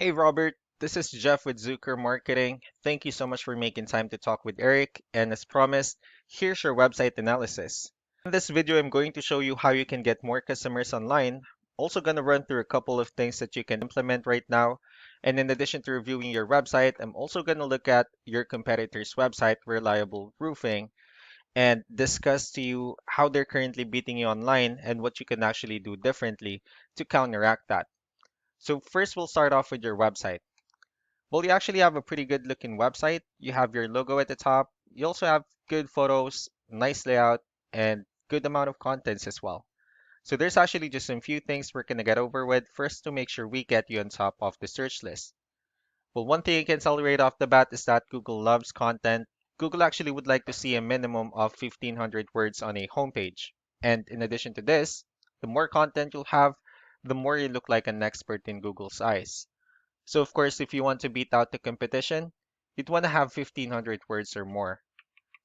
Hey Robert, this is Jeff with Zucker Marketing. Thank you so much for making time to talk with Eric. And as promised, here's your website analysis. In this video, I'm going to show you how you can get more customers online. Also going to run through a couple of things that you can implement right now. And in addition to reviewing your website, I'm also going to look at your competitor's website, Reliable Roofing, and discuss to you how they're currently beating you online and what you can actually do differently to counteract that. So first, we'll start off with your website. Well, you actually have a pretty good looking website. You have your logo at the top. You also have good photos, nice layout, and good amount of contents as well. So there's actually just some few things we're gonna get over with first to make sure we get you on top of the search list. Well, one thing I can tell you right off the bat is that Google loves content. Google actually would like to see a minimum of 1,500 words on a homepage. And in addition to this, the more content you'll have, the more you look like an expert in Google's eyes. So of course, if you want to beat out the competition, you'd want to have 1,500 words or more.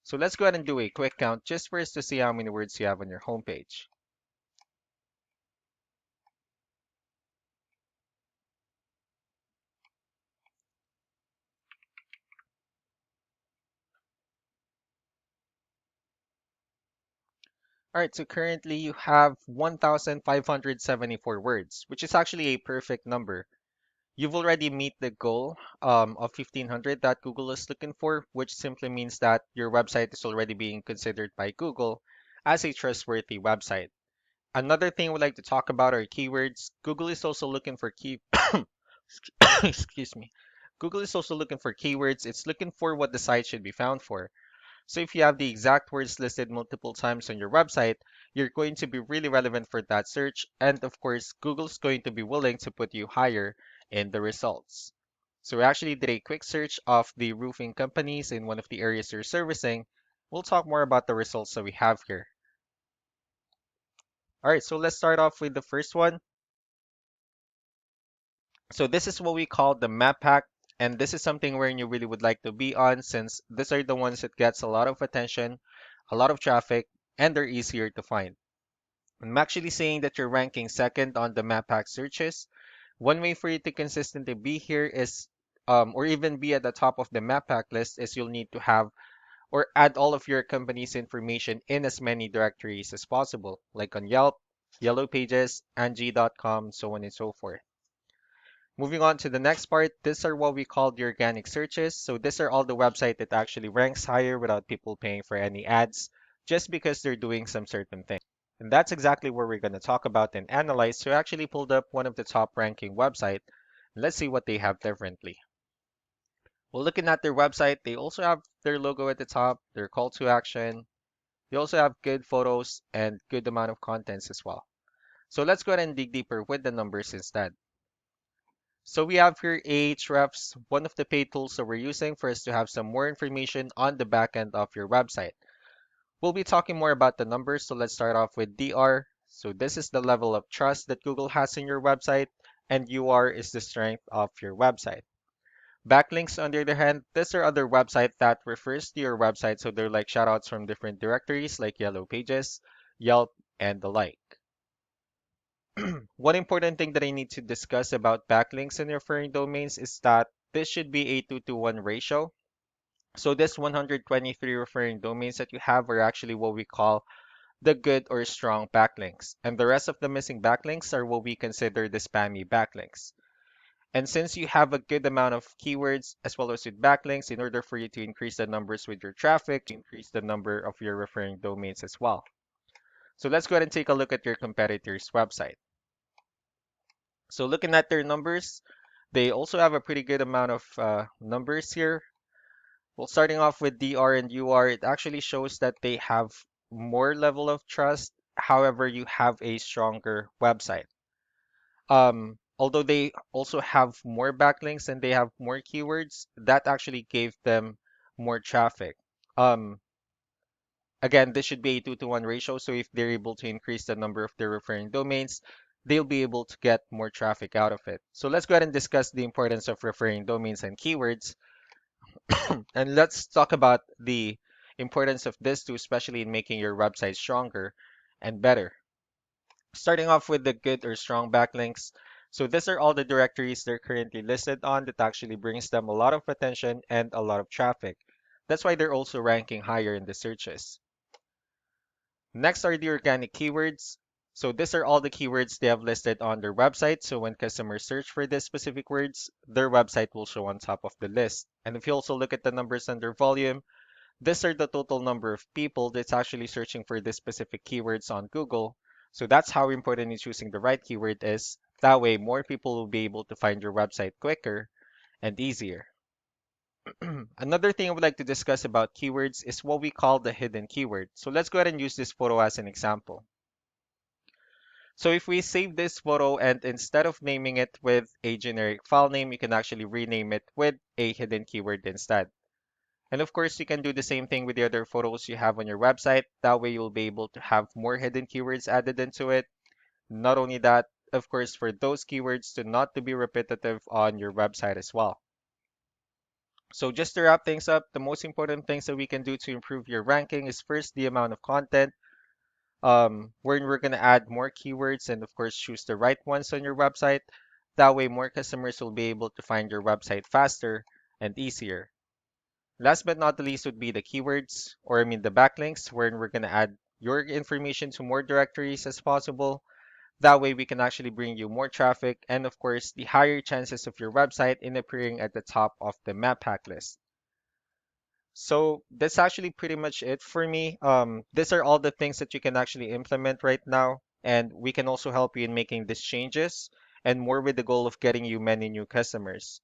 So let's go ahead and do a quick count just for us to see how many words you have on your homepage. All right, so currently you have 1,574 words, which is actually a perfect number. You've already meet the goal of 1,500 that Google is looking for, which simply means that your website is already being considered by Google as a trustworthy website. Another thing we'd like to talk about are keywords. Google is also looking for excuse me. Google is also looking for keywords. It's looking for what the site should be found for. So if you have the exact words listed multiple times on your website, you're going to be really relevant for that search. And of course, Google's going to be willing to put you higher in the results. So we actually did a quick search of the roofing companies in one of the areas you're servicing. We'll talk more about the results that we have here. All right, so let's start off with the first one. So this is what we call the map pack, and this is something where you really would like to be on since these are the ones that gets a lot of attention, a lot of traffic, and they're easier to find. I'm actually saying that you're ranking second on the map pack searches. One way for you to consistently be here is, or even be at the top of the map pack list is you'll need to have or add all of your company's information in as many directories as possible, like on Yelp, Yellow Pages, Angie.com, so on and so forth. Moving on to the next part, these are what we call the organic searches. So these are all the website that actually ranks higher without people paying for any ads, just because they're doing some certain thing. And that's exactly what we're going to talk about and analyze. So I actually pulled up one of the top ranking website. Let's see what they have differently. Well, looking at their website, they also have their logo at the top, their call to action. They also have good photos and good amount of contents as well. So let's go ahead and dig deeper with the numbers instead. So we have here Ahrefs, one of the paid tools that we're using for us to have some more information on the back end of your website. We'll be talking more about the numbers, so let's start off with DR. So this is the level of trust that Google has in your website, and UR is the strength of your website. Backlinks, on the other hand, these are other websites that refers to your website, so they're like shoutouts from different directories like Yellow Pages, Yelp, and the like. One important thing that I need to discuss about backlinks and referring domains is that this should be a 2 to 1 ratio. So this 123 referring domains that you have are actually what we call the good or strong backlinks. And the rest of the missing backlinks are what we consider the spammy backlinks. And since you have a good amount of keywords as well as with backlinks, in order for you to increase the numbers with your traffic, increase the number of your referring domains as well. So let's go ahead and take a look at your competitor's website. So looking at their numbers, they also have a pretty good amount of numbers here. Well, starting off with DR and UR, it actually shows that they have more level of trust. However, you have a stronger website. Although they also have more backlinks and they have more keywords, that actually gave them more traffic. Um, Again, this should be a 2 to 1 ratio. So if they're able to increase the number of their referring domains, they'll be able to get more traffic out of it. So let's go ahead and discuss the importance of referring domains and keywords. And let's talk about the importance of this too, especially in making your website stronger and better. Starting off with the good or strong backlinks. So these are all the directories they're currently listed on that actually brings them a lot of attention and a lot of traffic. That's why they're also ranking higher in the searches. Next are the organic keywords. So these are all the keywords they have listed on their website. So when customers search for these specific words, their website will show on top of the list. And if you also look at the numbers under volume, these are the total number of people that's actually searching for this specific keywords on Google. So that's how important in choosing the right keyword is. That way, more people will be able to find your website quicker and easier. Another thing I would like to discuss about keywords is what we call the hidden keyword. So let's go ahead and use this photo as an example. So if we save this photo and instead of naming it with a generic file name, you can actually rename it with a hidden keyword instead. And of course, you can do the same thing with the other photos you have on your website. That way, you'll be able to have more hidden keywords added into it. Not only that, of course, for those keywords to not to be repetitive on your website as well. So just to wrap things up, the most important things that we can do to improve your ranking is first the amount of content, where we're going to add more keywords and of course choose the right ones on your website. That way, more customers will be able to find your website faster and easier. Last but not the least would be the keywords, or I mean the backlinks, wherein we're going to add your information to more directories as possible. That way we can actually bring you more traffic and of course the higher chances of your website in appearing at the top of the map hack list. So that's actually pretty much it for me. These are all the things that you can actually implement right now, and we can also help you in making these changes and more with the goal of getting you many new customers.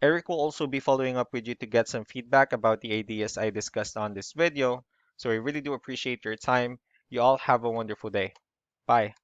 Eric will also be following up with you to get some feedback about the ideas I discussed on this video. So I really do appreciate your time. You all have a wonderful day. Bye.